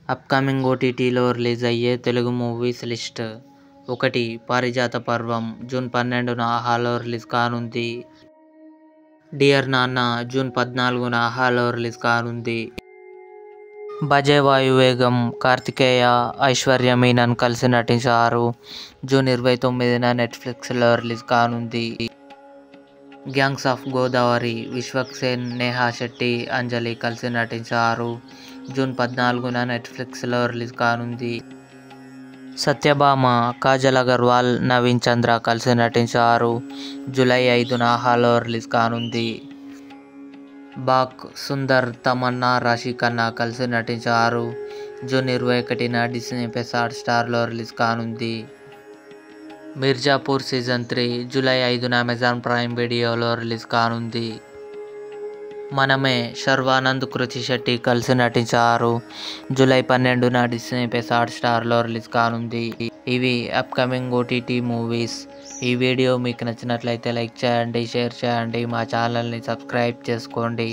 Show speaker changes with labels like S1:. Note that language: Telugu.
S1: అప్కమింగ్ ఓటీటీలో రిలీజ్ అయ్యే తెలుగు మూవీస్ లిస్ట్. 1. పారిజాత పర్వం జూన్ 12న ఆహాలో రిలీజ్ కానుంది. డియర్ నాన్న జూన్ 14న ఆహాలో రిలీజ్ కానుంది. భజే వాయువేగం కార్తికేయ, ఐశ్వర్య మీనన్ కలిసి నటించారు. జూన్ 29న నెట్ఫ్లిక్స్లో రిలీజ్ కానుంది. గ్యాంగ్స్ ఆఫ్ గోదావరి విశ్వక్ సేన్, నేహా శెట్టి, అంజలి కలిసి నటించారు. జూన్ 14న నెట్ఫ్లిక్స్లో రిలీజ్ కానుంది. సత్యభామ కాజల్ అగర్వాల్, నవీన్ చంద్ర కలిసి నటించారు. జూలై 5న ఆహాలో రిలీజ్ కానుంది. బాక్ సుందర్, తమన్నా, రాశి ఖన్నా కలిసి నటించారు. జూన్ 21న డిస్నీ ప్లస్ హాట్‌స్టార్లో రిలీజ్ కానుంది. మిర్జాపూర్ సీజన్ 3 జూలై 5న అమెజాన్ ప్రైమ్ వీడియోలో రిలీజ్ కానుంది. మనమే శర్వానంద్, కృతి శెట్టి కలిసి నటించారు. జూలై 12న డిస్నీ ప్లస్ హాట్‌స్టార్లో రిలీజ్ కానుంది. ఇవి అప్కమింగ్ ఓటీటీ మూవీస్. ఈ వీడియో మీకు నచ్చినట్లయితే లైక్ చేయండి, షేర్ చేయండి, మా ఛానల్ని సబ్స్క్రైబ్ చేసుకోండి.